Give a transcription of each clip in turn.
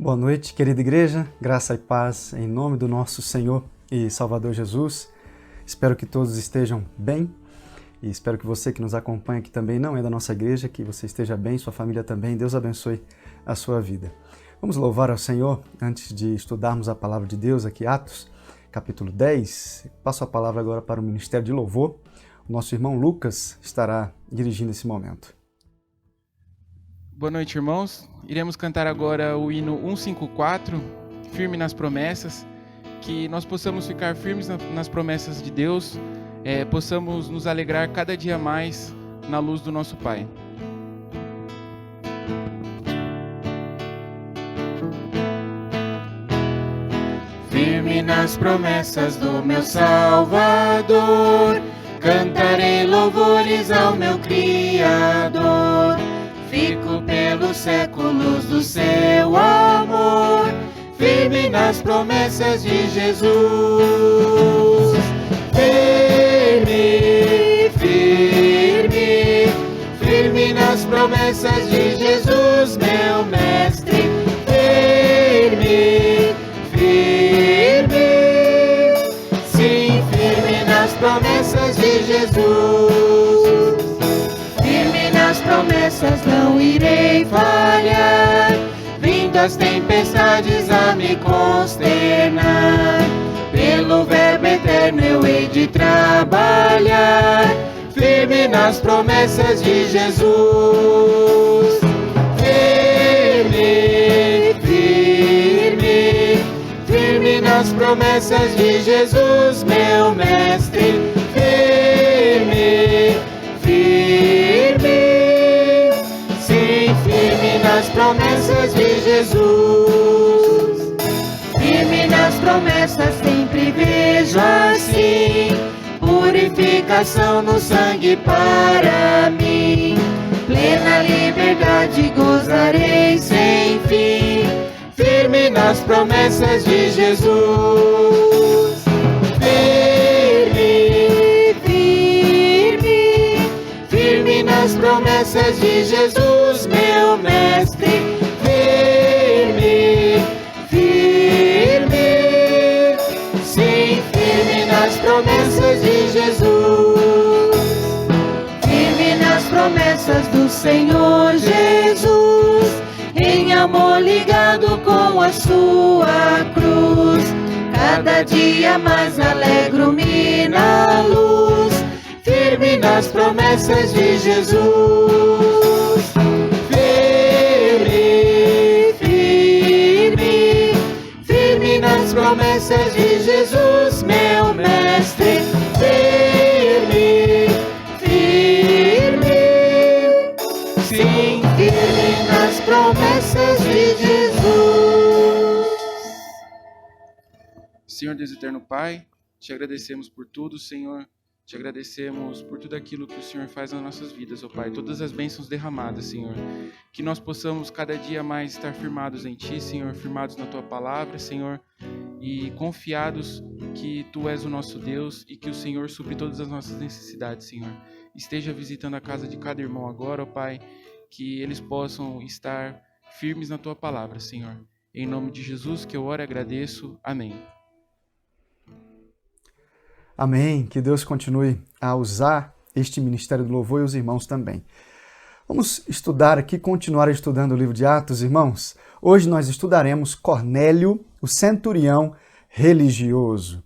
Boa noite, querida igreja, graça e paz em nome do nosso Senhor e Salvador Jesus. Espero que todos estejam bem e espero que você que nos acompanha aqui também não é da nossa igreja, que você esteja bem, sua família também. Deus abençoe a sua vida. Vamos louvar ao Senhor antes de estudarmos a palavra de Deus aqui, Atos, capítulo 10. Passo a palavra agora para o Ministério de Louvor. O nosso irmão Lucas estará dirigindo esse momento. Boa noite, irmãos. Iremos cantar agora o hino 154, Firme nas Promessas, que nós possamos ficar firmes nas promessas de Deus, possamos nos alegrar cada dia mais na luz do nosso Pai. Firme nas promessas do meu Salvador, cantarei louvores ao meu Criador. Fico pelos séculos do seu amor, firme nas promessas de Jesus. Firme, firme, firme nas promessas de Jesus, meu Mestre. Firme, firme, sim, firme nas promessas de Jesus. As promessas não irei falhar, vindo as tempestades a me consternar. Pelo verbo eterno eu hei de trabalhar, firme nas promessas de Jesus. Firme, firme, firme nas promessas de Jesus, meu Mestre. Firme, firme, firme nas promessas de Jesus. Firme nas promessas sempre vejo assim, purificação no sangue para mim. Plena liberdade gozarei sem fim, firme nas promessas de Jesus. Firme, firme, firme nas promessas de Jesus, meu Mestre. Firme, firme, sim, firme nas promessas de Jesus. Firme nas promessas do Senhor Jesus, em amor ligado com a sua cruz. Cada dia mais alegro-me na luz, firme nas promessas de Jesus. Firme, firme, firme nas promessas de Jesus, meu Mestre. Firme, firme, sim, firme nas promessas de Jesus. Senhor Deus eterno Pai, te agradecemos por tudo, Senhor. Te agradecemos por tudo aquilo que o Senhor faz nas nossas vidas, ó Pai. Todas as bênçãos derramadas, Senhor. Que nós possamos cada dia mais estar firmados em Ti, Senhor. Firmados na Tua palavra, Senhor. E confiados que Tu és o nosso Deus e que o Senhor supre todas as nossas necessidades, Senhor. Esteja visitando a casa de cada irmão agora, ó Pai. Que eles possam estar firmes na Tua palavra, Senhor. Em nome de Jesus que eu oro e agradeço. Amém. Amém. Que Deus continue a usar este Ministério do Louvor e os irmãos também. Vamos estudar aqui, continuar estudando o livro de Atos, irmãos. Hoje nós estudaremos Cornélio, o centurião religioso.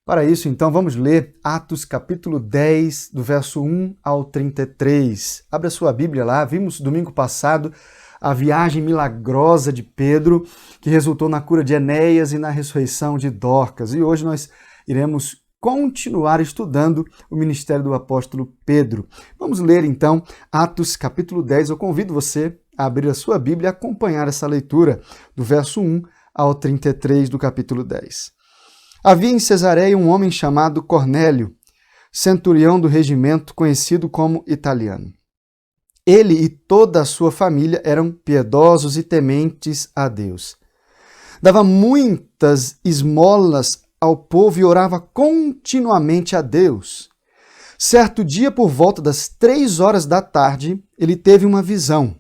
Para isso, então, vamos ler Atos capítulo 10, do verso 1 ao 33. Abra a sua Bíblia lá. Vimos domingo passado a viagem milagrosa de Pedro, que resultou na cura de Enéas e na ressurreição de Dorcas. E hoje nós iremos continuar estudando o ministério do apóstolo Pedro. Vamos ler então Atos capítulo 10. Eu convido você a abrir a sua Bíblia e acompanhar essa leitura do verso 1 ao 33 do capítulo 10. Havia em Cesareia um homem chamado Cornélio, centurião do regimento conhecido como italiano. Ele e toda a sua família eram piedosos e tementes a Deus. Dava muitas esmolas ao povo e orava continuamente a Deus. Certo dia, por volta das 3 horas da tarde, ele teve uma visão.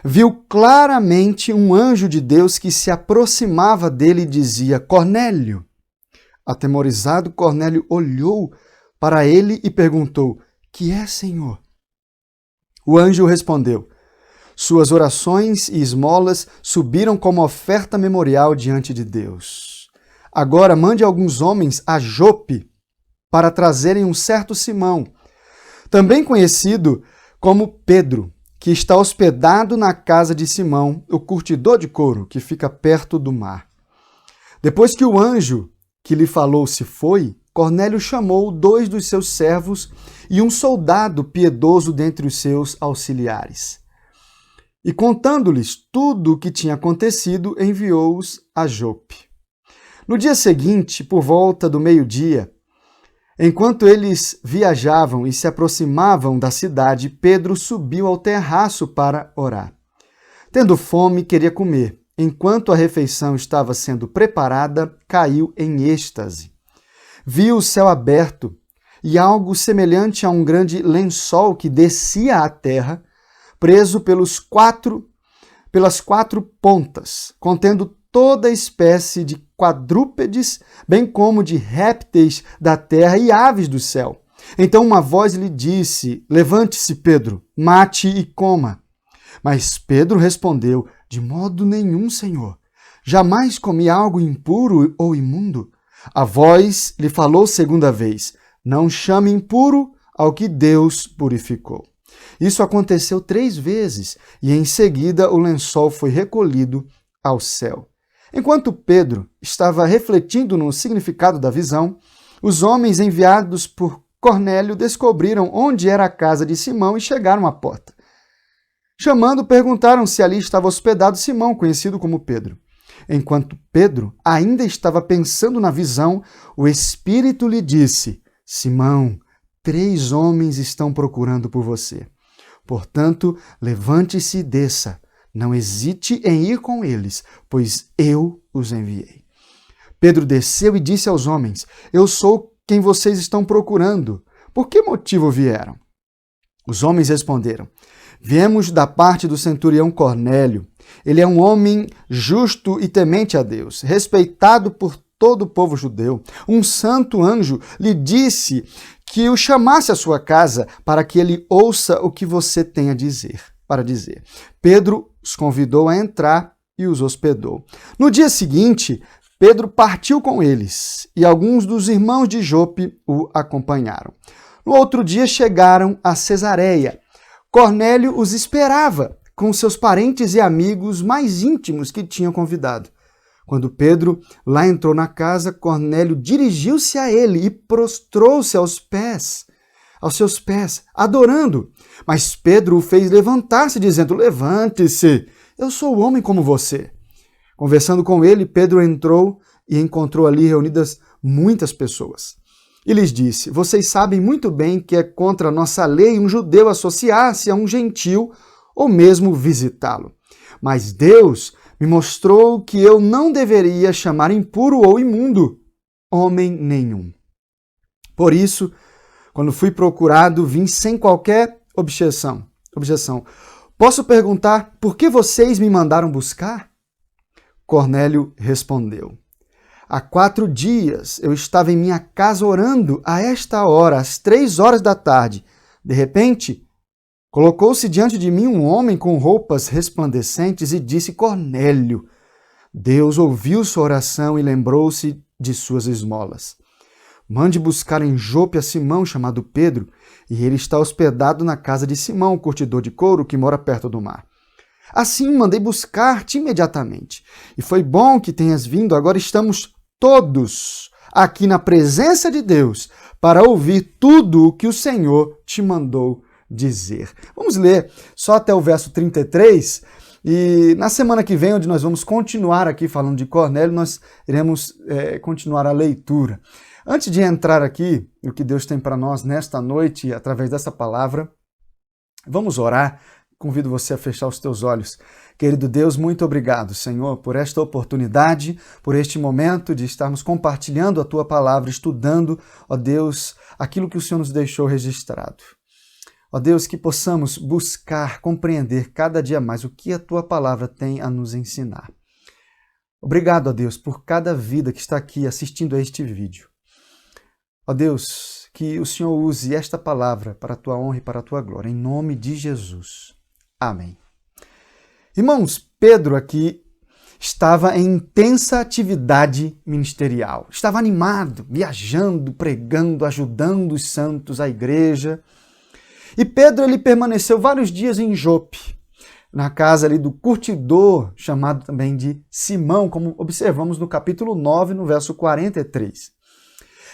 Viu claramente um anjo de Deus que se aproximava dele e dizia: Cornélio. Atemorizado, Cornélio olhou para ele e perguntou: Que é, Senhor? O anjo respondeu: Suas orações e esmolas subiram como oferta memorial diante de Deus. Agora mande alguns homens a Jope para trazerem um certo Simão, também conhecido como Pedro, que está hospedado na casa de Simão, o curtidor de couro, que fica perto do mar. Depois que o anjo que lhe falou se foi, Cornélio chamou 2 dos seus servos e um soldado piedoso dentre os seus auxiliares. E contando-lhes tudo o que tinha acontecido, enviou-os a Jope. No dia seguinte, por volta do meio-dia, enquanto eles viajavam e se aproximavam da cidade, Pedro subiu ao terraço para orar. Tendo fome, queria comer. Enquanto a refeição estava sendo preparada, caiu em êxtase. Viu o céu aberto e algo semelhante a um grande lençol que descia à terra, preso pelas quatro pontas, contendo toda espécie de quadrúpedes, bem como de répteis da terra e aves do céu. Então uma voz lhe disse: Levante-se, Pedro, mate e coma. Mas Pedro respondeu: De modo nenhum, Senhor. Jamais comi algo impuro ou imundo. A voz lhe falou segunda vez: Não chame impuro ao que Deus purificou. Isso aconteceu 3 vezes, e em seguida o lençol foi recolhido ao céu. Enquanto Pedro estava refletindo no significado da visão, os homens enviados por Cornélio descobriram onde era a casa de Simão e chegaram à porta. Chamando, perguntaram se ali estava hospedado Simão, conhecido como Pedro. Enquanto Pedro ainda estava pensando na visão, o Espírito lhe disse: Simão, 3 homens estão procurando por você. Portanto, levante-se e desça. Não hesite em ir com eles, pois eu os enviei. Pedro desceu e disse aos homens: Eu sou quem vocês estão procurando. Por que motivo vieram? Os homens responderam: Viemos da parte do centurião Cornélio. Ele é um homem justo e temente a Deus, respeitado por todo o povo judeu. Um santo anjo lhe disse que o chamasse à sua casa para que ele ouça o que você tem para dizer. Pedro os convidou a entrar e os hospedou. No dia seguinte, Pedro partiu com eles e alguns dos irmãos de Jope o acompanharam. No outro dia chegaram a Cesareia. Cornélio os esperava com seus parentes e amigos mais íntimos que tinham convidado. Quando Pedro lá entrou na casa, Cornélio dirigiu-se a ele e prostrou-se aos seus pés, adorando. Mas Pedro o fez levantar-se, dizendo: Levante-se, eu sou homem como você. Conversando com ele, Pedro entrou e encontrou ali reunidas muitas pessoas. E lhes disse: Vocês sabem muito bem que é contra a nossa lei um judeu associar-se a um gentil ou mesmo visitá-lo. Mas Deus me mostrou que eu não deveria chamar impuro ou imundo homem nenhum. Por isso, quando fui procurado, vim sem qualquer objeção. Posso perguntar por que vocês me mandaram buscar? Cornélio respondeu: Há 4 dias eu estava em minha casa orando a esta hora, às 3 horas da tarde. De repente, colocou-se diante de mim um homem com roupas resplandecentes e disse: Cornélio. Deus ouviu sua oração e lembrou-se de suas esmolas. Mande buscar em Jope a Simão, chamado Pedro, e ele está hospedado na casa de Simão, curtidor de couro, que mora perto do mar. Assim mandei buscar-te imediatamente. E foi bom que tenhas vindo, agora estamos todos aqui na presença de Deus para ouvir tudo o que o Senhor te mandou dizer. Vamos ler só até o verso 33 e na semana que vem, onde nós vamos continuar aqui falando de Cornélio, nós iremos continuar a leitura. Antes de entrar aqui no que Deus tem para nós nesta noite, através dessa palavra, vamos orar. Convido você a fechar os teus olhos. Querido Deus, muito obrigado, Senhor, por esta oportunidade, por este momento de estarmos compartilhando a Tua palavra, estudando, ó Deus, aquilo que o Senhor nos deixou registrado. Ó Deus, que possamos buscar, compreender cada dia mais o que a Tua palavra tem a nos ensinar. Obrigado, ó Deus, por cada vida que está aqui assistindo a este vídeo. Ó Deus, que o Senhor use esta palavra para a Tua honra e para a Tua glória, em nome de Jesus. Amém. Irmãos, Pedro aqui estava em intensa atividade ministerial. Estava animado, viajando, pregando, ajudando os santos, a igreja. E Pedro ele permaneceu vários dias em Jope, na casa ali do curtidor, chamado também de Simão, como observamos no capítulo 9, no verso 43.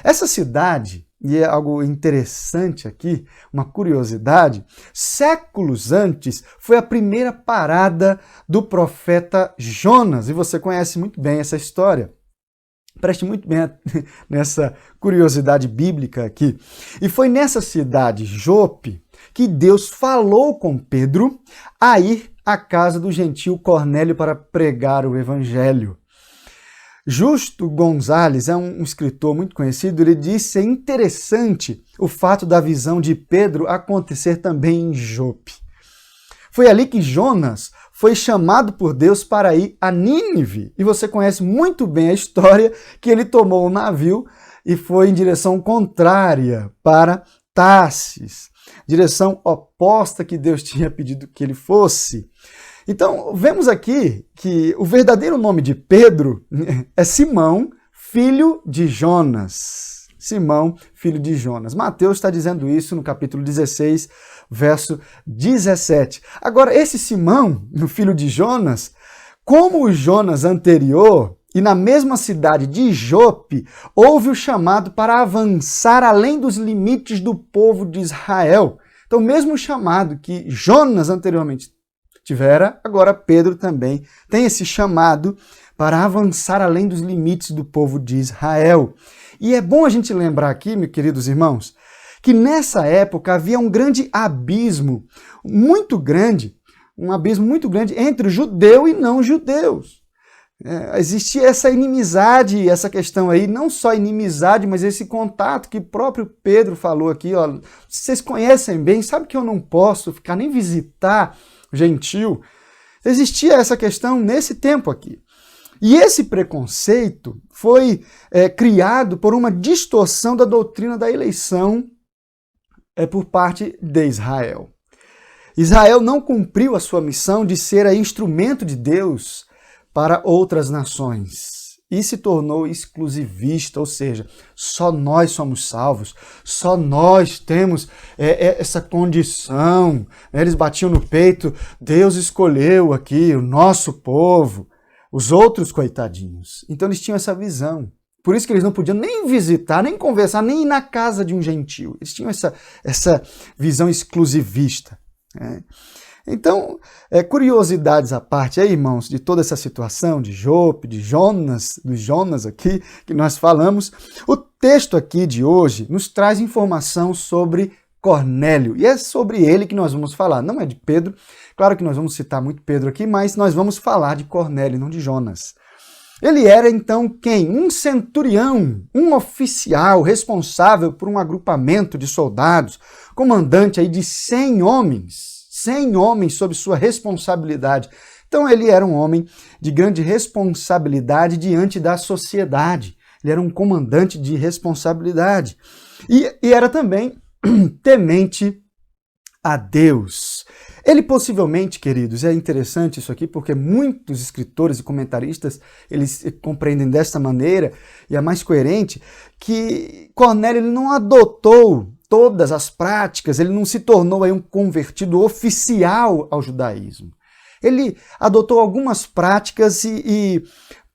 Essa cidade, e é algo interessante aqui, uma curiosidade, séculos antes foi a primeira parada do profeta Jonas, e você conhece muito bem essa história. Preste muito bem nessa curiosidade bíblica aqui. E foi nessa cidade, Jope, que Deus falou com Pedro a ir à casa do gentil Cornélio para pregar o evangelho. Justo Gonzalez é um escritor muito conhecido, ele disse ser interessante o fato da visão de Pedro acontecer também em Jope. Foi ali que Jonas foi chamado por Deus para ir a Nínive. E você conhece muito bem a história que ele tomou o navio e foi em direção contrária para Tarsis, direção oposta que Deus tinha pedido que ele fosse. Então, vemos aqui que o verdadeiro nome de Pedro é Simão, filho de Jonas. Simão, filho de Jonas. Mateus está dizendo isso no capítulo 16, verso 17. Agora, esse Simão, o filho de Jonas, como o Jonas anterior, e na mesma cidade de Jope, houve o chamado para avançar além dos limites do povo de Israel. Então, mesmo chamado que Jonas anteriormente tivera, agora Pedro também tem esse chamado para avançar além dos limites do povo de Israel. E é bom a gente lembrar aqui, meus queridos irmãos, que nessa época havia um grande abismo, muito grande, um abismo muito grande entre judeu e não judeus. Existia essa inimizade, essa questão aí, não só inimizade, mas esse contato que o próprio Pedro falou aqui, ó, vocês conhecem bem, sabe que eu não posso ficar nem visitar gentil. Existia essa questão nesse tempo aqui. E esse preconceito foi criado por uma distorção da doutrina da eleição por parte de Israel. Israel não cumpriu a sua missão de ser instrumento de Deus para outras nações e se tornou exclusivista, ou seja, só nós somos salvos, só nós temos essa condição. Eles batiam no peito, Deus escolheu aqui o nosso povo, os outros coitadinhos. Então eles tinham essa visão. Por isso que eles não podiam nem visitar, nem conversar, nem ir na casa de um gentil. Eles tinham essa visão exclusivista. Então, curiosidades à parte aí, irmãos, de toda essa situação de Jope, de Jonas, dos Jonas aqui, que nós falamos, o texto aqui de hoje nos traz informação sobre Cornélio. E é sobre ele que nós vamos falar, não é de Pedro. Claro que nós vamos citar muito Pedro aqui, mas nós vamos falar de Cornélio, não de Jonas. Ele era, então, quem? Um centurião, um oficial responsável por um agrupamento de soldados, comandante aí de 100 homens. 100 homens sob sua responsabilidade. Então ele era um homem de grande responsabilidade diante da sociedade. Ele era um comandante de responsabilidade. E era também temente a Deus. Ele possivelmente, queridos, é interessante isso aqui, porque muitos escritores e comentaristas, eles compreendem desta maneira, e é mais coerente, que Cornélio ele não adotou todas as práticas, ele não se tornou aí um convertido oficial ao judaísmo. Ele adotou algumas práticas e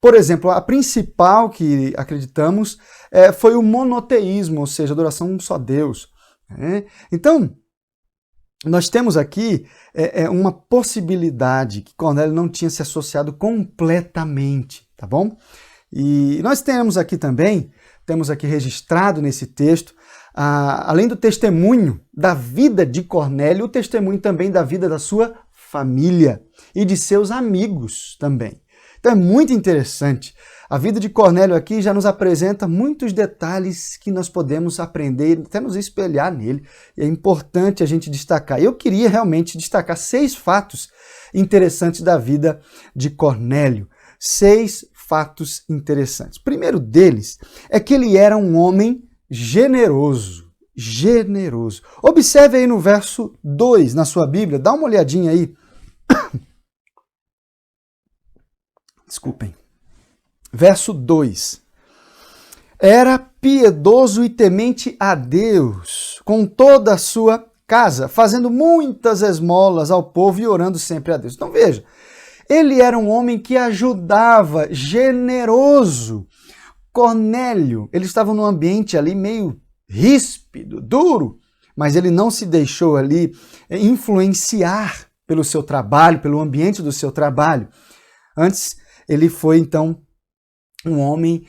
por exemplo, a principal que acreditamos foi o monoteísmo, ou seja, adoração a um só Deus. Então, nós temos aqui uma possibilidade que Cornélio não tinha se associado completamente, tá bom? E nós temos aqui registrado nesse texto, além do testemunho da vida de Cornélio, o testemunho também da vida da sua família e de seus amigos também. Então é muito interessante. A vida de Cornélio aqui já nos apresenta muitos detalhes que nós podemos aprender, até nos espelhar nele. E é importante a gente destacar. Eu queria realmente destacar 6 fatos interessantes da vida de Cornélio. 6 fatos interessantes. O primeiro deles é que ele era um homem generoso. Generoso. Observe aí no verso 2 na sua Bíblia, dá uma olhadinha aí. Desculpem. Verso 2. Era piedoso e temente a Deus, com toda a sua casa, fazendo muitas esmolas ao povo e orando sempre a Deus. Então veja, ele era um homem que ajudava, generoso. Cornélio, ele estava num ambiente ali meio ríspido, duro, mas ele não se deixou ali influenciar pelo seu trabalho, pelo ambiente do seu trabalho. Antes, ele foi então um homem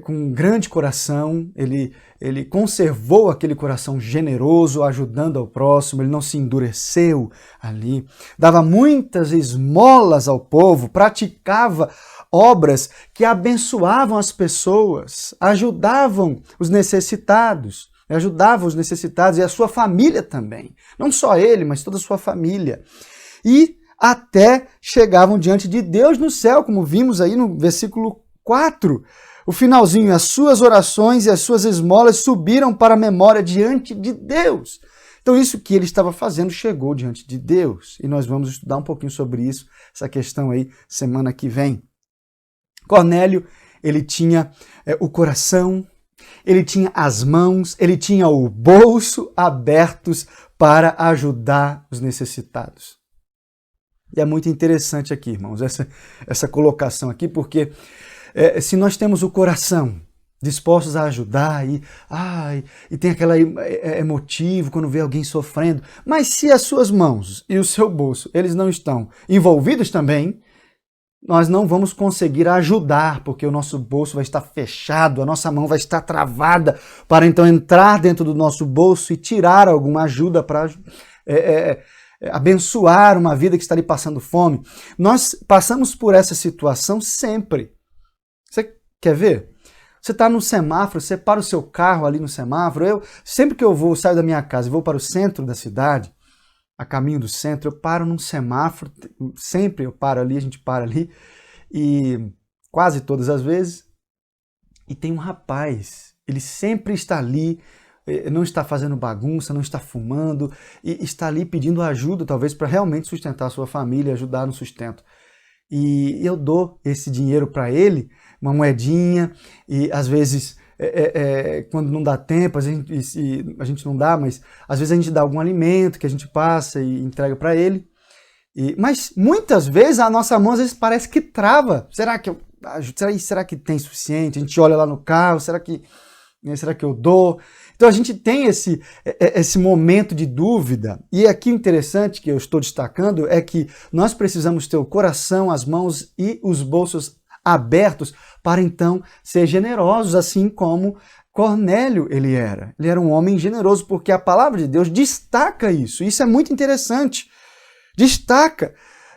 com um grande coração, ele conservou aquele coração generoso, ajudando ao próximo, ele não se endureceu ali, dava muitas esmolas ao povo, praticava obras que abençoavam as pessoas, ajudavam os necessitados e a sua família também. Não só ele, mas toda a sua família. E até chegavam diante de Deus no céu, como vimos aí no versículo 4. O finalzinho, as suas orações e as suas esmolas subiram para a memória diante de Deus. Então isso que ele estava fazendo chegou diante de Deus. E nós vamos estudar um pouquinho sobre isso, essa questão aí, semana que vem. Cornélio, ele tinha o coração, ele tinha as mãos, ele tinha o bolso abertos para ajudar os necessitados. E é muito interessante aqui, irmãos, essa colocação aqui, porque se nós temos o coração dispostos a ajudar e tem aquela emotivo quando vê alguém sofrendo, mas se as suas mãos e o seu bolso, eles não estão envolvidos também, nós não vamos conseguir ajudar, porque o nosso bolso vai estar fechado, a nossa mão vai estar travada para então entrar dentro do nosso bolso e tirar alguma ajuda para abençoar uma vida que está ali passando fome. Nós passamos por essa situação sempre. Você quer ver? Você está no semáforo, você para o seu carro ali no semáforo. Sempre que eu saio da minha casa e vou para o centro da cidade, a caminho do centro, eu paro num semáforo, sempre eu paro ali, a gente para ali, e quase todas as vezes, e tem um rapaz, ele sempre está ali, não está fazendo bagunça, não está fumando, e está ali pedindo ajuda, talvez, para realmente sustentar a sua família, ajudar no sustento. E eu dou esse dinheiro para ele, uma moedinha, e às vezes, quando não dá tempo, a gente não dá, mas às vezes a gente dá algum alimento que a gente passa e entrega para ele. Mas muitas vezes a nossa mão às vezes parece que trava. Será que tem suficiente? A gente olha lá no carro, será que eu dou? Então a gente tem esse momento de dúvida. E aqui o interessante que eu estou destacando é que nós precisamos ter o coração, as mãos e os bolsos abertos para então ser generosos, assim como Cornélio ele era. Ele era um homem generoso, porque a palavra de Deus destaca isso. Isso é muito interessante. Destaca.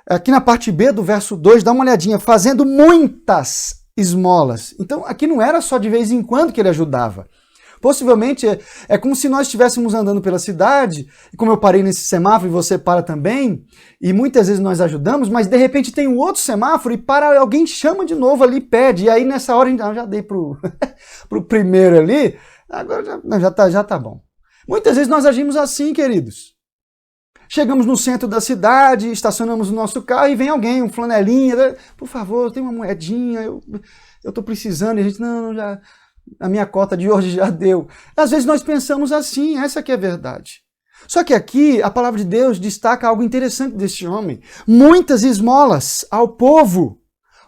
Aqui na parte B do verso 2, dá uma olhadinha, fazendo muitas esmolas. Então aqui não era só de vez em quando que ele ajudava. Possivelmente é como se nós estivéssemos andando pela cidade, e como eu parei nesse semáforo e você para também, e muitas vezes nós ajudamos, mas de repente tem um outro semáforo e para alguém chama de novo ali, pede, e aí nessa hora a gente já dei pro primeiro ali, agora já tá bom. Muitas vezes nós agimos assim, queridos. Chegamos no centro da cidade, estacionamos o nosso carro e vem alguém, um flanelinha, por favor, tem uma moedinha, eu tô precisando, e a gente, não, já... A minha cota de hoje já deu. Às vezes nós pensamos assim, essa que é a verdade. Só que aqui a palavra de Deus destaca algo interessante deste homem. Muitas esmolas ao povo.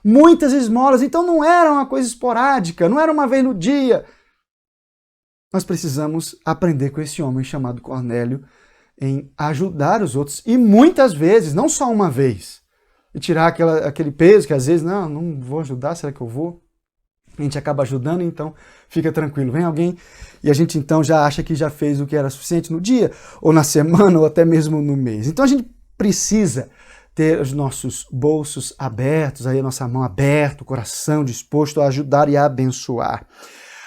Muitas esmolas. Então não era uma coisa esporádica, não era uma vez no dia. Nós precisamos aprender com esse homem chamado Cornélio em ajudar os outros. E muitas vezes, não só uma vez. E tirar aquele peso que às vezes, não vou ajudar, será que eu vou? A gente acaba ajudando, então fica tranquilo. Vem alguém e a gente então já acha que já fez o que era suficiente no dia, ou na semana, ou até mesmo no mês. Então a gente precisa ter os nossos bolsos abertos, aí a nossa mão aberta, o coração disposto a ajudar e a abençoar.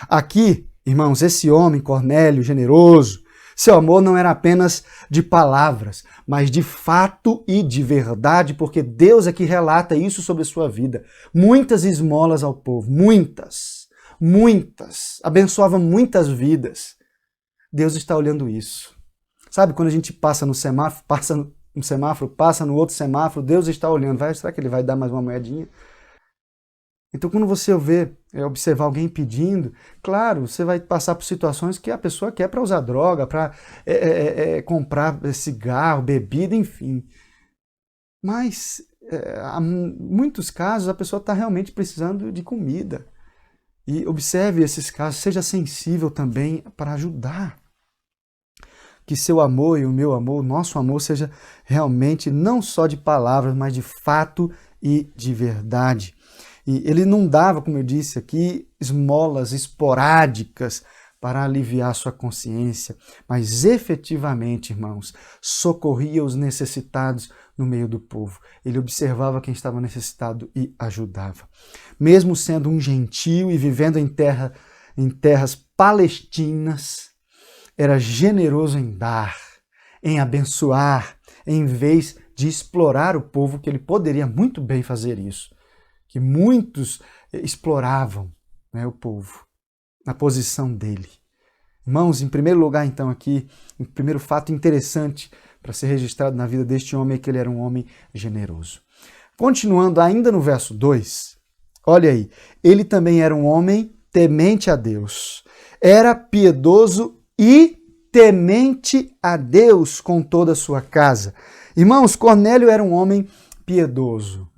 Aqui, irmãos, esse homem, Cornélio, generoso, seu amor não era apenas de palavras, mas de fato e de verdade, porque Deus é que relata isso sobre a sua vida. Muitas esmolas ao povo, muitas, abençoava muitas vidas. Deus está olhando isso. Sabe, quando a gente passa no semáforo, passa no outro semáforo, Deus está olhando. Será que ele vai dar mais uma moedinha? Então, quando você observar alguém pedindo, claro, você vai passar por situações que a pessoa quer para usar droga, para comprar cigarro, bebida, enfim. Mas, há muitos casos, a pessoa está realmente precisando de comida. E observe esses casos, seja sensível também para ajudar. Que seu amor e o meu amor, o nosso amor, seja realmente não só de palavras, mas de fato e de verdade. E ele não dava, como eu disse aqui, esmolas esporádicas para aliviar sua consciência, mas efetivamente, irmãos, socorria os necessitados no meio do povo. Ele observava quem estava necessitado e ajudava. Mesmo sendo um gentio e vivendo em terras palestinas, era generoso em dar, em abençoar, em vez de explorar o povo, que ele poderia muito bem fazer isso. Que muitos exploravam, né, o povo, na posição dele. Irmãos, em primeiro lugar, então, aqui, o primeiro fato interessante para ser registrado na vida deste homem é que ele era um homem generoso. Continuando ainda no verso 2, olha aí, ele também era um homem temente a Deus, era piedoso e temente a Deus com toda a sua casa. Irmãos, Cornélio era um homem piedoso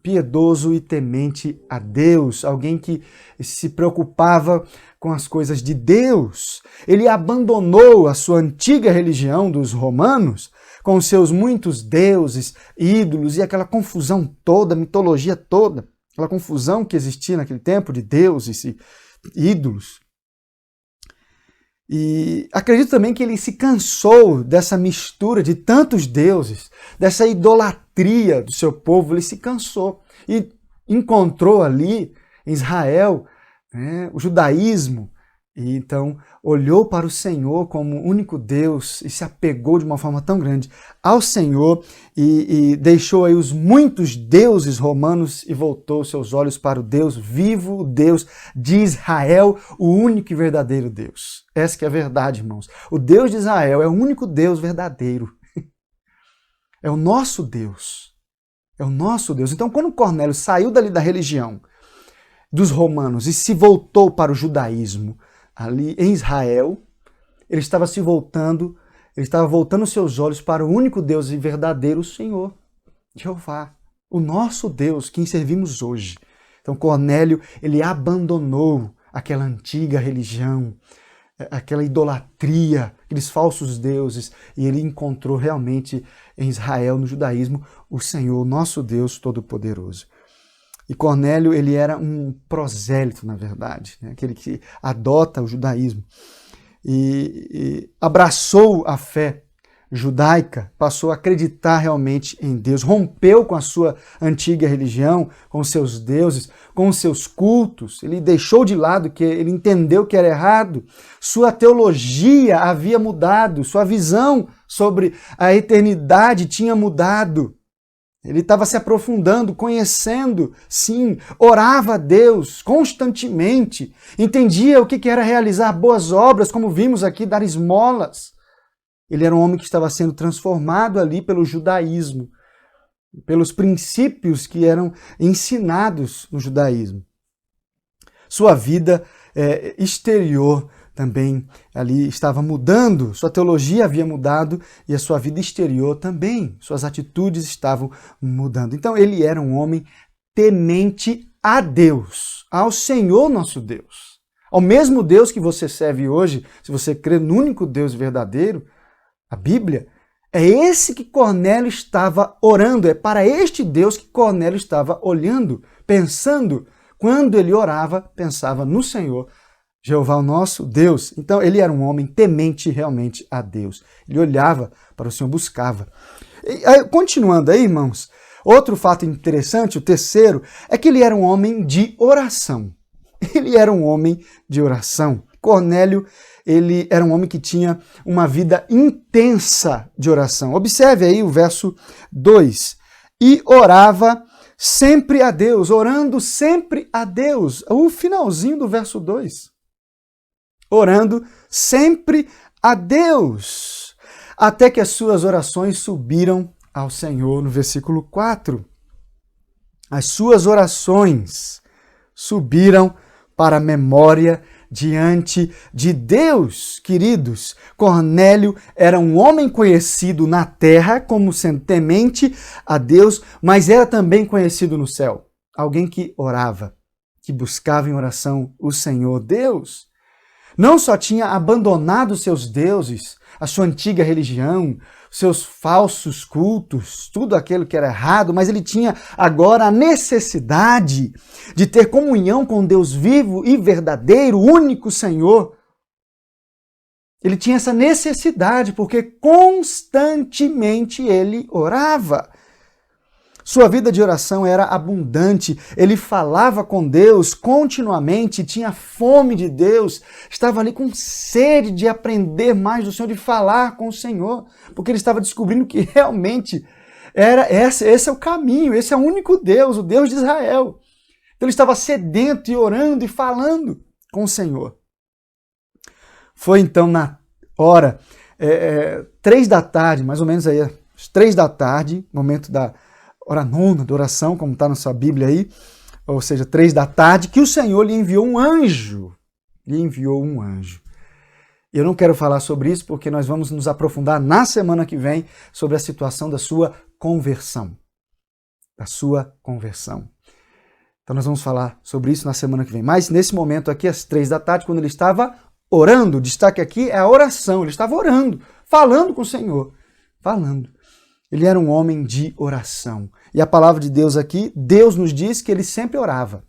e temente a Deus, alguém que se preocupava com as coisas de Deus. Ele abandonou a sua antiga religião dos romanos, com seus muitos deuses, ídolos e aquela confusão toda, mitologia toda, aquela confusão que existia naquele tempo de deuses e ídolos. E acredito também que ele se cansou dessa mistura de tantos deuses, dessa idolatria do seu povo. Ele se cansou e encontrou ali em Israel, né, o judaísmo. E então olhou para o Senhor como o único Deus e se apegou de uma forma tão grande ao Senhor e deixou aí os muitos deuses romanos e voltou seus olhos para o Deus vivo, o Deus de Israel, o único e verdadeiro Deus. Essa que é a verdade, irmãos. O Deus de Israel é o único Deus verdadeiro. É o nosso Deus. É o nosso Deus. Então, quando Cornélio saiu dali da religião dos romanos e se voltou para o judaísmo, ali em Israel, ele estava voltando seus olhos para o único Deus e verdadeiro, o Senhor, Jeová, o nosso Deus, quem servimos hoje. Então Cornélio, ele abandonou aquela antiga religião, aquela idolatria, aqueles falsos deuses, e ele encontrou realmente em Israel, no judaísmo, o Senhor, nosso Deus Todo-Poderoso. E Cornélio, ele era um prosélito, na verdade, né? Aquele que adota o judaísmo. E abraçou a fé judaica, passou a acreditar realmente em Deus, rompeu com a sua antiga religião, com os seus deuses, com os seus cultos. Ele deixou de lado, que ele entendeu que era errado. Sua teologia havia mudado, sua visão sobre a eternidade tinha mudado. Ele estava se aprofundando, conhecendo, sim, orava a Deus constantemente, entendia o que era realizar boas obras, como vimos aqui, dar esmolas. Ele era um homem que estava sendo transformado ali pelo judaísmo, pelos princípios que eram ensinados no judaísmo. Sua vida exterior também ali estava mudando, sua teologia havia mudado e a sua vida exterior também, suas atitudes estavam mudando. Então ele era um homem temente a Deus, ao Senhor nosso Deus. Ao mesmo Deus que você serve hoje, se você crê no único Deus verdadeiro, a Bíblia, é esse que Cornélio estava orando, é para este Deus que Cornélio estava olhando, pensando. Quando ele orava, pensava no Senhor, Jeová, o nosso Deus. Então, ele era um homem temente realmente a Deus. Ele olhava para o Senhor, buscava. Continuando aí, irmãos, Outro fato interessante, o terceiro, é que ele era um homem de oração. Ele era um homem de oração. Cornélio, ele era um homem que tinha uma vida intensa de oração. Observe aí o verso 2. E orava sempre a Deus, orando sempre a Deus. O finalzinho do verso 2. Orando sempre a Deus, até que as suas orações subiram ao Senhor, no versículo 4. As suas orações subiram para a memória diante de Deus, queridos. Cornélio era um homem conhecido na terra como sendo temente a Deus, mas era também conhecido no céu. Alguém que orava, que buscava em oração o Senhor Deus. Não só tinha abandonado seus deuses, a sua antiga religião, seus falsos cultos, tudo aquilo que era errado, mas ele tinha agora a necessidade de ter comunhão com Deus vivo e verdadeiro, único Senhor. Ele tinha essa necessidade porque constantemente ele orava. Sua vida de oração era abundante, ele falava com Deus continuamente, tinha fome de Deus, estava ali com sede de aprender mais do Senhor, de falar com o Senhor, porque ele estava descobrindo que realmente esse é o caminho, esse é o único Deus, o Deus de Israel. Então ele estava sedento e orando e falando com o Senhor. Foi então na hora 3 da tarde, mais ou menos aí, às 3 da tarde, momento da hora nona da oração, como está na sua Bíblia aí, ou seja, 3 da tarde, que o Senhor lhe enviou um anjo. Lhe enviou um anjo. Eu não quero falar sobre isso porque nós vamos nos aprofundar na semana que vem sobre a situação da sua conversão. Da sua conversão. Então nós vamos falar sobre isso na semana que vem. Mas nesse momento aqui, às 3 da tarde, quando ele estava orando, o destaque aqui é a oração. Ele estava orando, falando com o Senhor. Falando. Ele era um homem de oração. E a palavra de Deus aqui, Deus nos diz que ele sempre orava.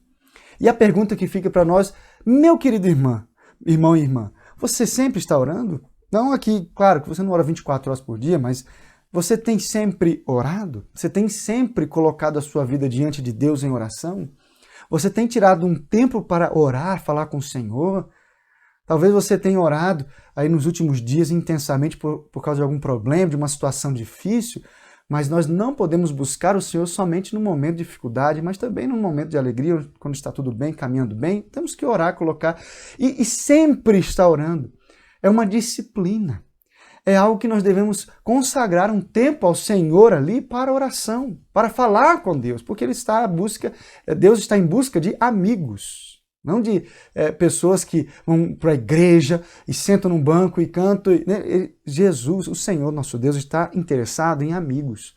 E a pergunta que fica para nós, meu querido irmão e irmã, você sempre está orando? Não aqui, claro que você não ora 24 horas por dia, mas você tem sempre orado? Você tem sempre colocado a sua vida diante de Deus em oração? Você tem tirado um tempo para orar, falar com o Senhor? Talvez você tenha orado aí nos últimos dias intensamente por causa de algum problema, de uma situação difícil, mas nós não podemos buscar o Senhor somente no momento de dificuldade, mas também no momento de alegria, quando está tudo bem, caminhando bem. Temos que orar, colocar e sempre estar orando. É uma disciplina. É algo que nós devemos consagrar um tempo ao Senhor ali para oração, para falar com Deus, porque Deus está em busca de amigos. Não de pessoas que vão para a igreja e sentam num banco e cantam. Né? Jesus, o Senhor, nosso Deus, está interessado em amigos.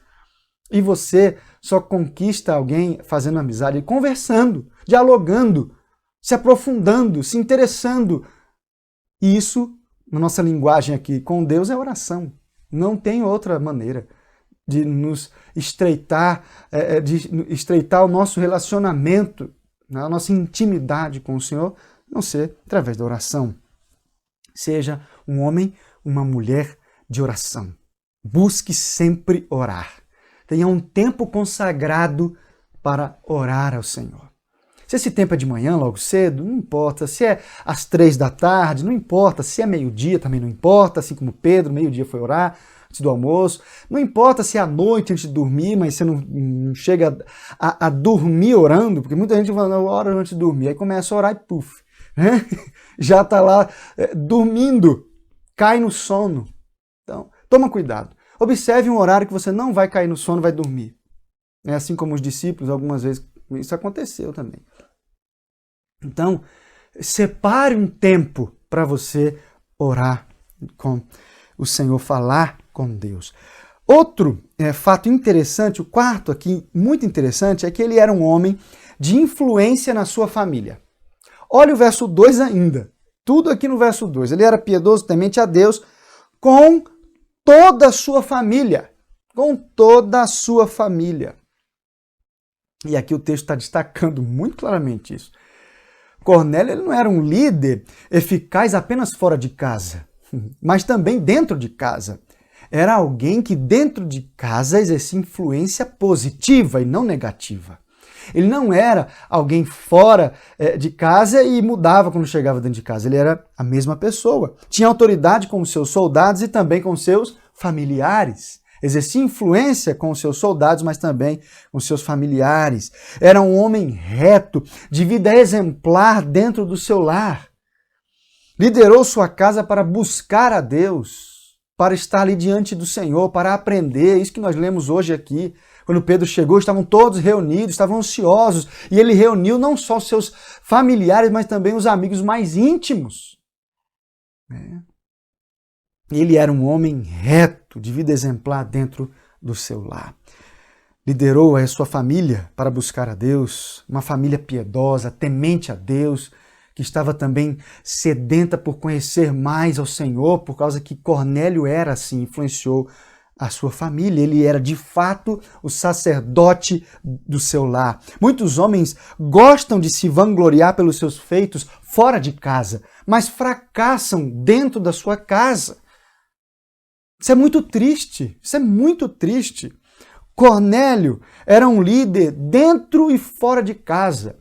E você só conquista alguém fazendo amizade, conversando, dialogando, se aprofundando, se interessando. E isso, na nossa linguagem aqui com Deus, é oração. Não tem outra maneira de nos estreitar, de estreitar o nosso relacionamento, a nossa intimidade com o Senhor, não ser através da oração. Seja um homem, uma mulher de oração. Busque sempre orar. Tenha um tempo consagrado para orar ao Senhor. Se esse tempo é de manhã, logo cedo, não importa. Se é às 3 da tarde, não importa. Se é meio-dia, também não importa. Assim como Pedro, meio-dia foi orar antes do almoço. Não importa se é à noite antes de dormir, mas você não chega a dormir orando, porque muita gente fala, ora antes de dormir. Aí começa a orar e puf, né? Já está lá dormindo, cai no sono. Então, toma cuidado. Observe um horário que você não vai cair no sono, vai dormir. É assim como os discípulos, algumas vezes isso aconteceu também. Então, separe um tempo para você orar com o Senhor, falar com Deus. Outro fato interessante, o quarto aqui, muito interessante, é que ele era um homem de influência na sua família. Olha o verso 2 ainda. Tudo aqui no verso 2. Ele era piedoso, temente a Deus, com toda a sua família. Com toda a sua família. E aqui o texto está destacando muito claramente isso. Cornélio ele não era um líder eficaz apenas fora de casa, mas também dentro de casa. era alguém que dentro de casa exercia influência positiva e não negativa. Ele não era alguém fora de casa e mudava quando chegava dentro de casa. Ele era a mesma pessoa. Tinha autoridade com os seus soldados e também com os seus familiares. Exercia influência com os seus soldados, mas também com os seus familiares. Era um homem reto, de vida exemplar dentro do seu lar. Liderou sua casa para buscar a Deus, para estar ali diante do Senhor, para aprender. Isso que nós lemos hoje aqui. Quando Pedro chegou, estavam todos reunidos, estavam ansiosos. E ele reuniu não só os seus familiares, mas também os amigos mais íntimos. Ele era um homem reto, de vida exemplar dentro do seu lar. Liderou a sua família para buscar a Deus, uma família piedosa, temente a Deus, que estava também sedenta por conhecer mais ao Senhor, por causa que Cornélio era assim, influenciou a sua família. Ele era, de fato, o sacerdote do seu lar. Muitos homens gostam de se vangloriar pelos seus feitos fora de casa, mas fracassam dentro da sua casa. Isso é muito triste, isso é muito triste. Cornélio era um líder dentro e fora de casa.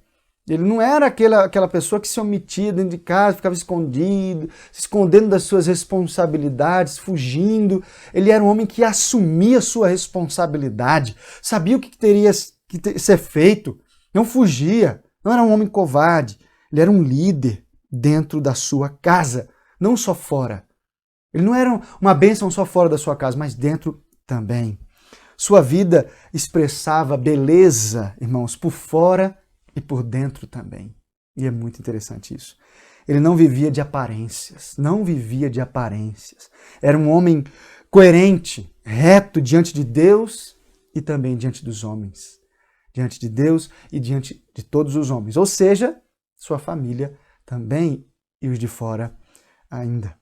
Ele não era aquela pessoa que se omitia dentro de casa, ficava escondido, se escondendo das suas responsabilidades, fugindo. Ele era um homem que assumia sua responsabilidade, sabia o que teria que ser feito, não fugia, não era um homem covarde. Ele era um líder dentro da sua casa, não só fora. Ele não era uma bênção só fora da sua casa, mas dentro também. Sua vida expressava beleza, irmãos, por fora e por dentro também. E é muito interessante isso. Ele não vivia de aparências, não vivia de aparências. Era um homem coerente, reto diante de Deus e também diante dos homens. Diante de Deus e diante de todos os homens. Ou seja, sua família também e os de fora ainda.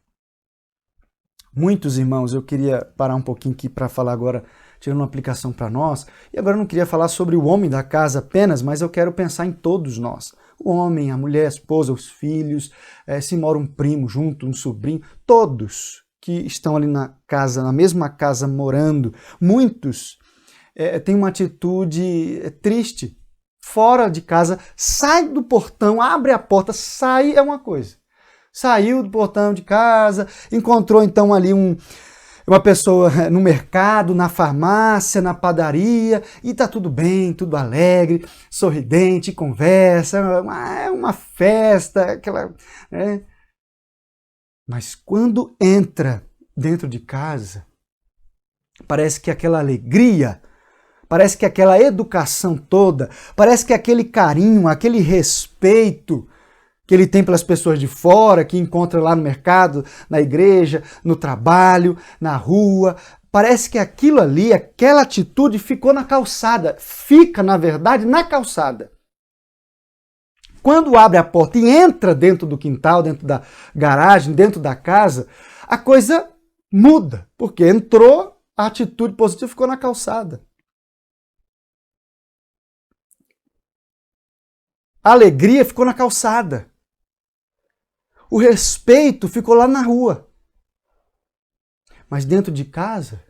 Muitos irmãos, eu queria parar um pouquinho aqui para falar agora, tirando uma aplicação para nós, e agora eu não queria falar sobre o homem da casa apenas, mas eu quero pensar em todos nós. O homem, a mulher, a esposa, os filhos, se mora um primo junto, um sobrinho, todos que estão ali na casa, na mesma casa morando. Muitos têm uma atitude triste, fora de casa, sai do portão, abre a porta, sai é uma coisa. Saiu do portão de casa, encontrou então ali uma pessoa no mercado, na farmácia, na padaria, e tá tudo bem, tudo alegre, sorridente, conversa, é uma festa, aquela... Mas quando entra dentro de casa, parece que aquela alegria, parece que aquela educação toda, parece que aquele carinho, aquele respeito que ele tem pelas pessoas de fora, que encontra lá no mercado, na igreja, no trabalho, na rua. Parece que aquilo ali, aquela atitude ficou na calçada. Fica, na verdade, na calçada. Quando abre a porta e entra dentro do quintal, dentro da garagem, dentro da casa, a coisa muda. Porque entrou, a atitude positiva ficou na calçada. A alegria ficou na calçada. O respeito ficou lá na rua. Mas dentro de casa,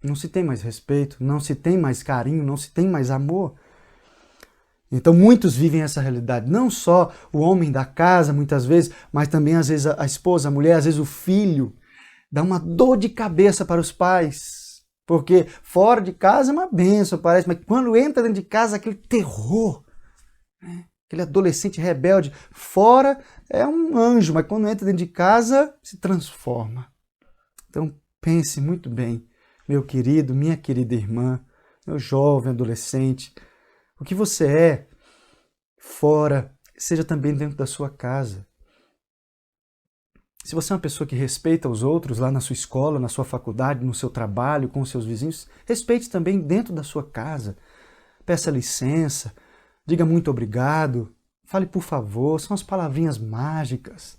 não se tem mais respeito, não se tem mais carinho, não se tem mais amor. Então muitos vivem essa realidade. Não só o homem da casa, muitas vezes, mas também às vezes a esposa, a mulher, às vezes o filho. Dá uma dor de cabeça para os pais. Porque fora de casa é uma bênção, parece, mas quando entra dentro de casa, aquele terror, né? Aquele adolescente rebelde, fora é um anjo, mas quando entra dentro de casa, se transforma. Então pense muito bem, meu querido, minha querida irmã, meu jovem adolescente, o que você é fora, seja também dentro da sua casa. Se você é uma pessoa que respeita os outros lá na sua escola, na sua faculdade, no seu trabalho, com os seus vizinhos, respeite também dentro da sua casa. Peça licença. Diga muito obrigado, fale por favor, são as palavrinhas mágicas.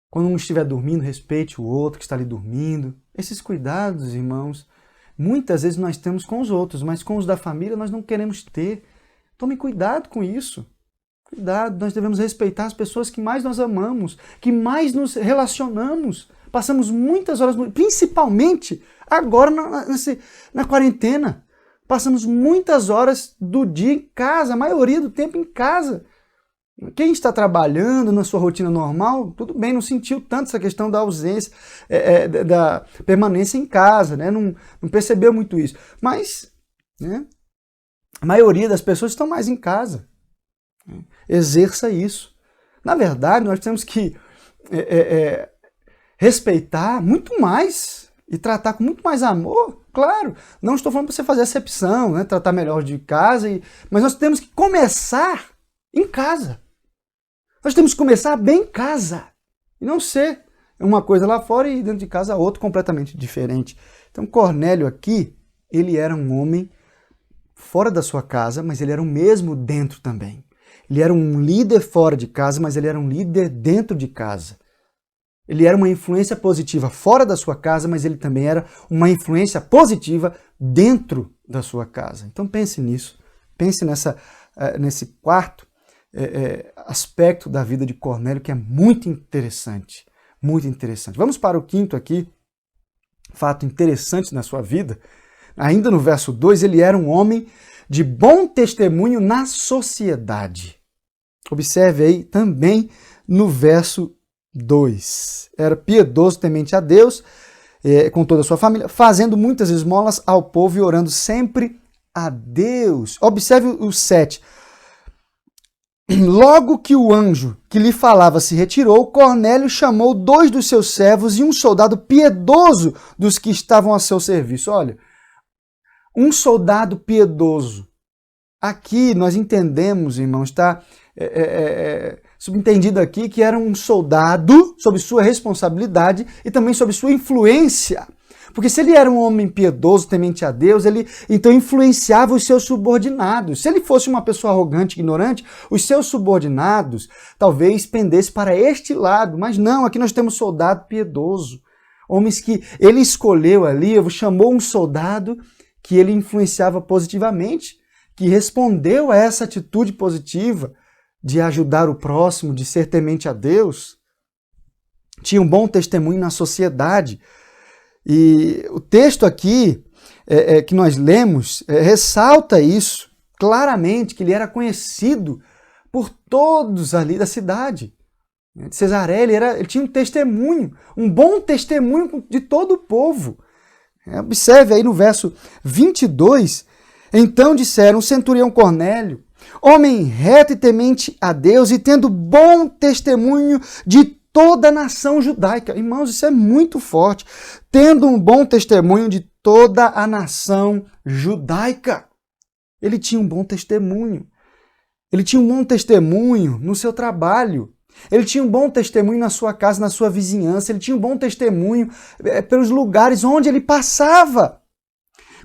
Quando um estiver dormindo, respeite o outro que está ali dormindo. Esses cuidados, irmãos, muitas vezes nós temos com os outros, mas com os da família nós não queremos ter. Tome cuidado com isso. Cuidado, nós devemos respeitar as pessoas que mais nós amamos, que mais nos relacionamos. Passamos muitas horas, principalmente agora na quarentena. Passamos muitas horas do dia em casa, a maioria do tempo em casa. Quem está trabalhando na sua rotina normal, tudo bem, não sentiu tanto essa questão da ausência, da permanência em casa, né? Não percebeu muito isso. Mas, né, a maioria das pessoas estão mais em casa. Exerça isso. Na verdade, nós temos que respeitar muito mais e tratar com muito mais amor. Claro, não estou falando para você fazer acepção, né, tratar melhor de casa, mas nós temos que começar em casa. Nós temos que começar bem em casa. E não ser uma coisa lá fora e dentro de casa outra completamente diferente. Então Cornélio aqui, ele era um homem fora da sua casa, mas ele era o mesmo dentro também. Ele era um líder fora de casa, mas ele era um líder dentro de casa. Ele era uma influência positiva fora da sua casa, mas ele também era uma influência positiva dentro da sua casa. Então pense nisso. Pense nesse quarto aspecto da vida de Cornélio, que é muito interessante. Muito interessante. Vamos para o quinto aqui. Fato interessante na sua vida. Ainda no verso 2, ele era um homem de bom testemunho na sociedade. Observe aí também no verso 2. Era piedoso, temente a Deus, com toda a sua família, fazendo muitas esmolas ao povo e orando sempre a Deus. Observe o 7. Logo que o anjo que lhe falava se retirou, Cornélio chamou 2 dos seus servos e um soldado piedoso dos que estavam a seu serviço. Olha, um soldado piedoso. Aqui nós entendemos, irmãos, está subentendido aqui que era um soldado sob sua responsabilidade e também sob sua influência. Porque se ele era um homem piedoso, temente a Deus, ele então influenciava os seus subordinados. Se ele fosse uma pessoa arrogante, ignorante, os seus subordinados talvez pendessem para este lado. Mas não, aqui nós temos soldado piedoso. Homens que ele escolheu ali, chamou um soldado que ele influenciava positivamente, que respondeu a essa atitude positiva de ajudar o próximo, de ser temente a Deus. Tinha um bom testemunho na sociedade. E o texto aqui que nós lemos ressalta isso claramente, que ele era conhecido por todos ali da cidade. De Cesareia, ele tinha um testemunho, um bom testemunho de todo o povo. Observe aí no verso 22, então disseram o centurião Cornélio, homem reto e temente a Deus e tendo bom testemunho de toda a nação judaica. Irmãos, isso é muito forte. Tendo um bom testemunho de toda a nação judaica. Ele tinha um bom testemunho. Ele tinha um bom testemunho no seu trabalho. Ele tinha um bom testemunho na sua casa, na sua vizinhança. Ele tinha um bom testemunho pelos lugares onde ele passava.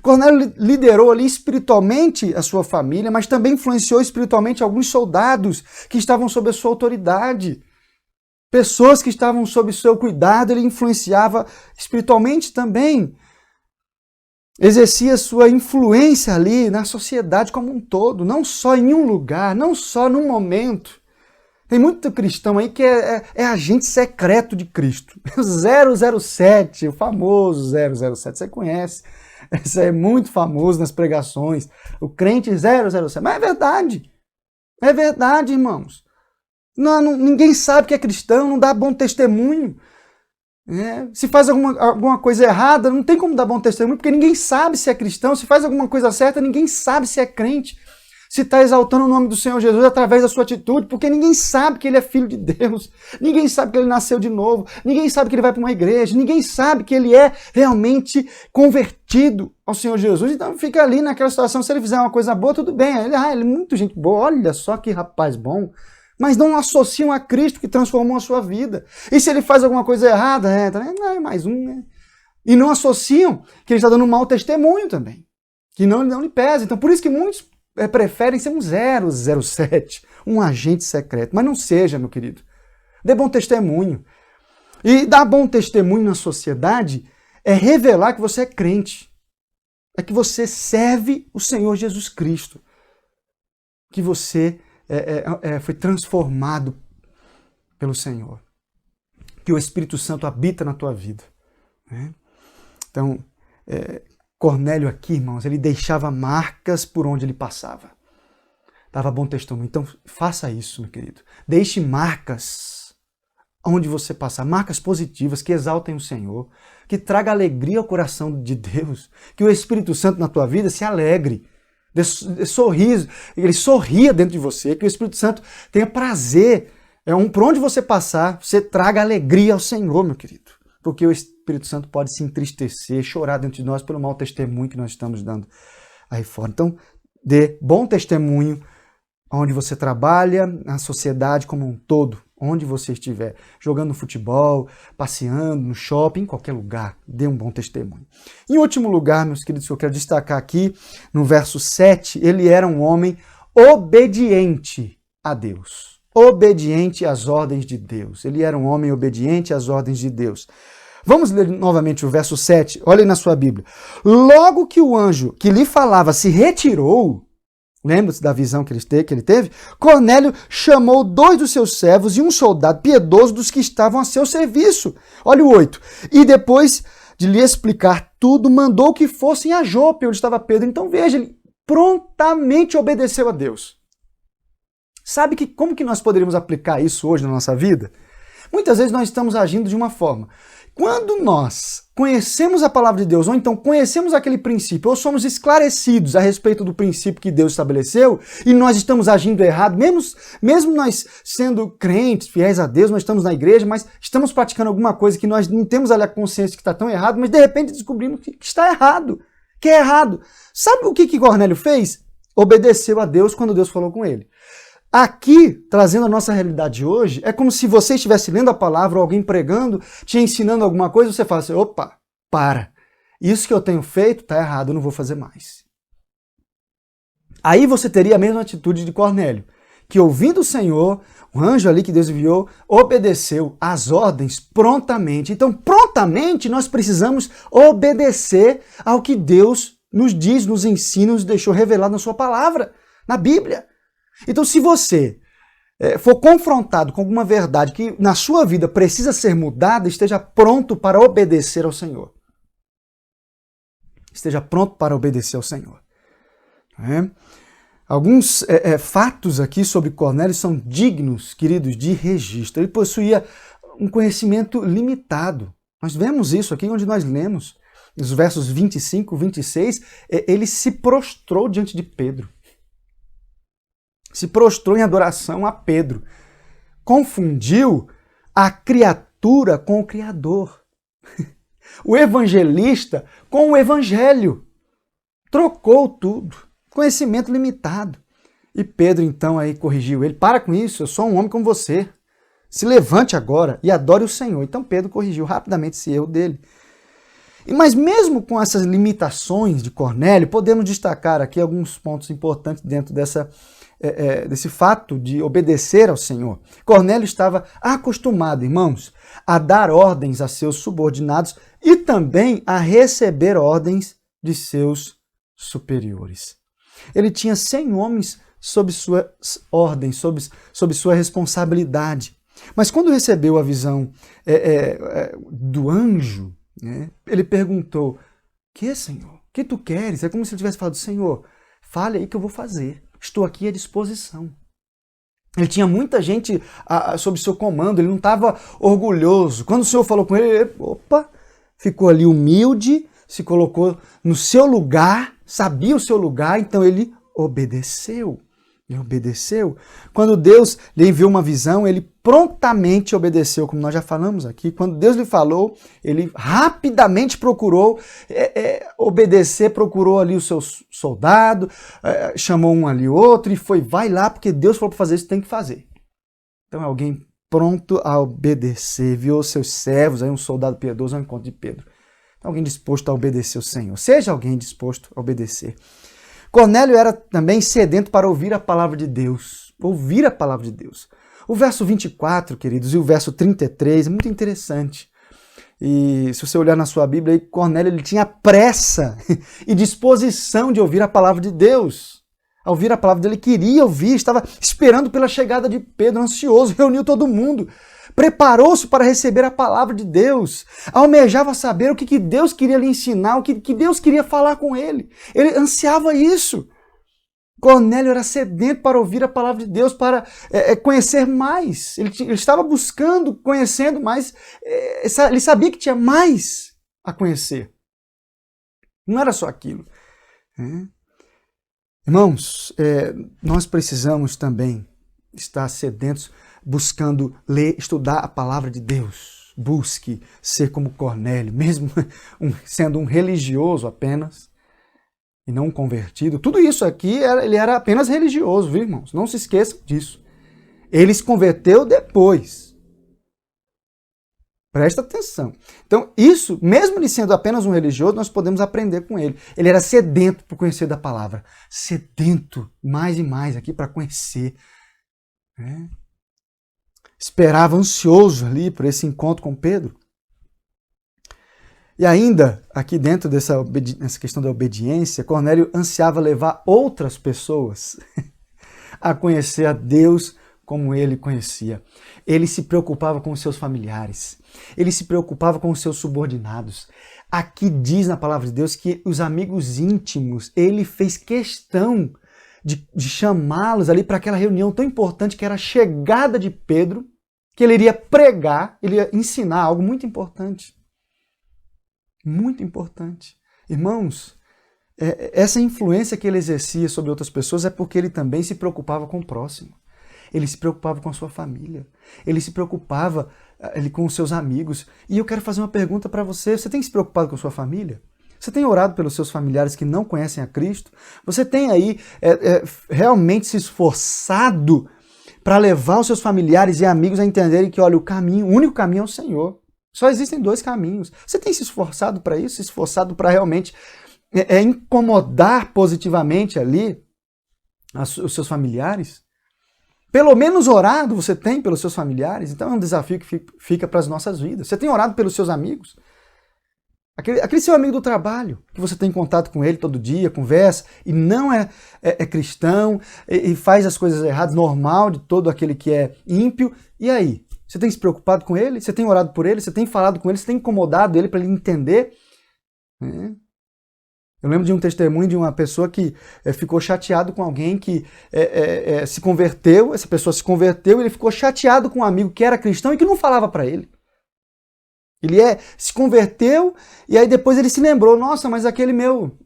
Cornélio liderou ali espiritualmente a sua família, mas também influenciou espiritualmente alguns soldados que estavam sob a sua autoridade. Pessoas que estavam sob o seu cuidado, ele influenciava espiritualmente também. Exercia sua influência ali na sociedade como um todo, não só em um lugar, não só num momento. Tem muito cristão aí que é agente secreto de Cristo. 007, o famoso 007, você conhece. Isso é muito famoso nas pregações. O crente 007. Mas é verdade. É verdade, irmãos. Ninguém sabe que é cristão, não dá bom testemunho. Se faz alguma coisa errada, não tem como dar bom testemunho, porque ninguém sabe se é cristão. Se faz alguma coisa certa, ninguém sabe se é crente. Se está exaltando o nome do Senhor Jesus através da sua atitude, porque ninguém sabe que ele é filho de Deus, ninguém sabe que ele nasceu de novo, ninguém sabe que ele vai para uma igreja, ninguém sabe que ele é realmente convertido ao Senhor Jesus. Então fica ali naquela situação, se ele fizer uma coisa boa, tudo bem. Ele é muito gente boa, olha só que rapaz bom. Mas não associam a Cristo que transformou a sua vida. E se ele faz alguma coisa errada, também é mais um, né? E não associam que ele está dando um mau testemunho também, que não lhe pesa. Então por isso que muitos preferem ser um 007, um agente secreto. Mas não seja, meu querido. Dê bom testemunho. E dar bom testemunho na sociedade é revelar que você é crente. É que você serve o Senhor Jesus Cristo. Que você foi transformado pelo Senhor. que o Espírito Santo habita na tua vida. Né? Então, Cornélio aqui, irmãos, ele deixava marcas por onde ele passava. Dava bom testemunho. Então, faça isso, meu querido. Deixe marcas onde você passar, marcas positivas que exaltem o Senhor, que traga alegria ao coração de Deus, que o Espírito Santo na tua vida se alegre, dê sorriso, ele sorria dentro de você, que o Espírito Santo tenha prazer. Por onde você passar, você traga alegria ao Senhor, meu querido. Porque o Espírito Santo pode se entristecer, chorar dentro de nós pelo mau testemunho que nós estamos dando aí fora. Então, dê bom testemunho onde você trabalha, na sociedade como um todo, onde você estiver, jogando futebol, passeando no shopping, em qualquer lugar, dê um bom testemunho. Em último lugar, meus queridos, que eu quero destacar aqui, no verso 7, ele era um homem obediente a Deus. Obediente às ordens de Deus. Ele era um homem obediente às ordens de Deus. Vamos ler novamente o verso 7. Olhem na sua Bíblia. Logo que o anjo que lhe falava se retirou, lembra-se da visão que ele teve? Cornélio chamou 2 dos seus servos e um soldado piedoso dos que estavam a seu serviço. Olha o 8. E depois de lhe explicar tudo, mandou que fossem a Jope, onde estava Pedro. Então veja, ele prontamente obedeceu a Deus. Sabe como que nós poderíamos aplicar isso hoje na nossa vida? Muitas vezes nós estamos agindo de uma forma. Quando nós conhecemos a palavra de Deus, ou então conhecemos aquele princípio, ou somos esclarecidos a respeito do princípio que Deus estabeleceu, e nós estamos agindo errado, mesmo nós sendo crentes, fiéis a Deus, nós estamos na igreja, mas estamos praticando alguma coisa que nós não temos ali a consciência que está tão errado, mas de repente descobrimos que está errado, que é errado. Sabe o que Cornélio fez? Obedeceu a Deus quando Deus falou com ele. Aqui, trazendo a nossa realidade hoje, é como se você estivesse lendo a palavra, ou alguém pregando, te ensinando alguma coisa, você fala assim, opa, para, isso que eu tenho feito está errado, eu não vou fazer mais. Aí você teria a mesma atitude de Cornélio, que ouvindo o Senhor, o anjo ali que Deus enviou, obedeceu às ordens prontamente. Então, prontamente, nós precisamos obedecer ao que Deus nos diz, nos ensina, nos deixou revelado na sua palavra, na Bíblia. Então, se você for confrontado com alguma verdade que na sua vida precisa ser mudada, esteja pronto para obedecer ao Senhor. Esteja pronto para obedecer ao Senhor. Alguns fatos aqui sobre Cornélio são dignos, queridos, de registro. Ele possuía um conhecimento limitado. Nós vemos isso aqui onde nós lemos. Nos versos 25, 26, ele se prostrou diante de Pedro. Se prostrou em adoração a Pedro. Confundiu a criatura com o Criador. O evangelista com o evangelho. Trocou tudo. Conhecimento limitado. E Pedro então aí corrigiu ele. Para com isso, eu sou um homem como você. Se levante agora e adore o Senhor. Então Pedro corrigiu rapidamente esse erro dele. Mas mesmo com essas limitações de Cornélio, podemos destacar aqui alguns pontos importantes dentro desse fato de obedecer ao Senhor. Cornélio estava acostumado, irmãos, a dar ordens a seus subordinados e também a receber ordens de seus superiores. Ele tinha 100 homens sob suas ordens, sob sua responsabilidade. Mas quando recebeu a visão do anjo, ele perguntou, que, Senhor? O que tu queres? É como se ele tivesse falado, Senhor, fale aí que eu vou fazer. Estou aqui à disposição. Ele tinha muita gente sob seu comando, ele não estava orgulhoso. Quando o Senhor falou com ele, ficou ali humilde, se colocou no seu lugar, sabia o seu lugar, então ele obedeceu. Ele obedeceu. Quando Deus lhe enviou uma visão, ele prontamente obedeceu, como nós já falamos aqui. Quando Deus lhe falou, ele rapidamente procurou obedecer, procurou ali o seu soldado, chamou um ali outro e foi, vai lá, porque Deus falou para fazer isso, tem que fazer. Então é alguém pronto a obedecer, viu seus servos, aí um soldado piedoso ao encontro de Pedro. Então, alguém disposto a obedecer o Senhor. Seja alguém disposto a obedecer. Cornélio era também sedento para ouvir a palavra de Deus. Ouvir a palavra de Deus. O verso 24, queridos, e o verso 33 é muito interessante. E se você olhar na sua Bíblia, Cornélio ele tinha pressa e disposição de ouvir a palavra de Deus. Ao ouvir a palavra dele, queria ouvir, estava esperando pela chegada de Pedro, ansioso, reuniu todo mundo, preparou-se para receber a palavra de Deus, almejava saber o que Deus queria lhe ensinar, o que Deus queria falar com ele. Ele ansiava isso. Cornélio era sedento para ouvir a palavra de Deus, para conhecer mais. Ele estava buscando, conhecendo mais, ele sabia que tinha mais a conhecer. Não era só aquilo. Irmãos, nós precisamos também estar sedentos, buscando ler, estudar a palavra de Deus. Busque ser como Cornélio, mesmo sendo um religioso apenas, e não um convertido. Tudo isso aqui, ele era apenas religioso, viu, irmãos? Não se esqueçam disso. Ele se converteu depois. Presta atenção. Então, isso, mesmo ele sendo apenas um religioso, nós podemos aprender com ele. Ele era sedento por conhecer da palavra. Sedento, mais e mais aqui para conhecer. Esperava ansioso ali por esse encontro com Pedro. E ainda, aqui dentro dessa questão da obediência, Cornélio ansiava levar outras pessoas a conhecer a Deus como ele conhecia. Ele se preocupava com os seus familiares. Ele se preocupava com os seus subordinados. Aqui diz na palavra de Deus que os amigos íntimos, ele fez questão de chamá-los ali para aquela reunião tão importante que era a chegada de Pedro, que ele iria pregar, ele ia ensinar algo muito importante. Muito importante. Irmãos, essa influência que ele exercia sobre outras pessoas é porque ele também se preocupava com o próximo. Ele se preocupava com a sua família. Ele se preocupava com os seus amigos. E eu quero fazer uma pergunta para você. Você tem se preocupado com a sua família? Você tem orado pelos seus familiares que não conhecem a Cristo? Você tem aí realmente se esforçado para levar os seus familiares e amigos a entenderem que, olha, o único caminho é o Senhor. Só existem dois caminhos. Você tem se esforçado para isso? Se esforçado para realmente incomodar positivamente ali os seus familiares? Pelo menos orado você tem pelos seus familiares? Então é um desafio que fica para as nossas vidas. Você tem orado pelos seus amigos? Aquele seu amigo do trabalho, que você tem contato com ele todo dia, conversa, e não é cristão, e faz as coisas erradas, normal de todo aquele que é ímpio. E aí? Você tem se preocupado com ele? Você tem orado por ele? Você tem falado com ele? Você tem incomodado ele para ele entender? Eu lembro de um testemunho de uma pessoa que ficou chateado com alguém que se converteu, essa pessoa se converteu e ele ficou chateado com um amigo que era cristão e que não falava para ele. Ele se converteu e aí depois ele se lembrou, nossa, mas aquele meu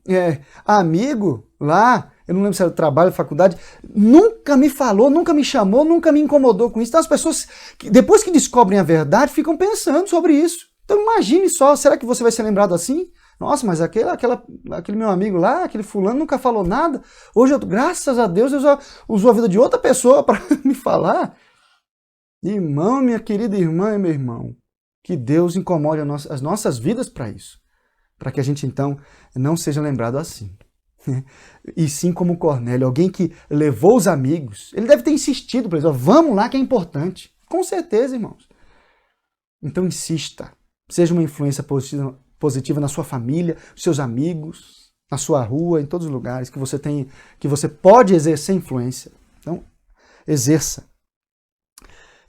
amigo lá, eu não lembro se era trabalho, faculdade, nunca me falou, nunca me chamou, nunca me incomodou com isso. Então as pessoas, depois que descobrem a verdade, ficam pensando sobre isso. Então imagine só, será que você vai ser lembrado assim? Nossa, mas aquele meu amigo lá, aquele fulano nunca falou nada. Hoje, graças a Deus, eu já usou a vida de outra pessoa para me falar. Irmão, minha querida irmã e meu irmão, que Deus incomode as nossas vidas para isso. Para que a gente, então, não seja lembrado assim. E sim como Cornélio, alguém que levou os amigos. Ele deve ter insistido para eles, vamos lá que é importante. Com certeza, irmãos. Então insista. Seja uma influência positiva na sua família, nos seus amigos, na sua rua, em todos os lugares que você pode exercer influência. Então, exerça.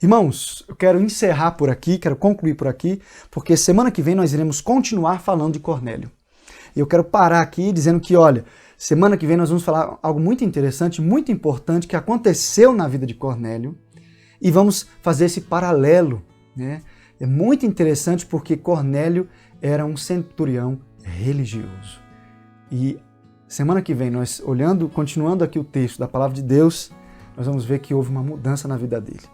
Irmãos, eu quero encerrar por aqui, quero concluir por aqui, porque semana que vem nós iremos continuar falando de Cornélio. E eu quero parar aqui dizendo que, olha, semana que vem nós vamos falar algo muito interessante, muito importante que aconteceu na vida de Cornélio e vamos fazer esse paralelo, né? É muito interessante porque Cornélio era um centurião religioso. E semana que vem, nós continuando aqui o texto da palavra de Deus, nós vamos ver que houve uma mudança na vida dele.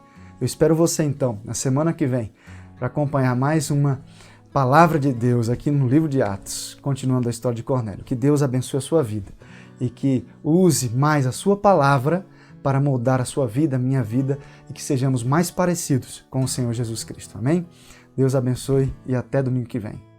Eu espero você então, na semana que vem, para acompanhar mais uma palavra de Deus aqui no livro de Atos, continuando a história de Cornélio. Que Deus abençoe a sua vida e que use mais a sua palavra para moldar a sua vida, a minha vida, e que sejamos mais parecidos com o Senhor Jesus Cristo. Amém? Deus abençoe e até domingo que vem.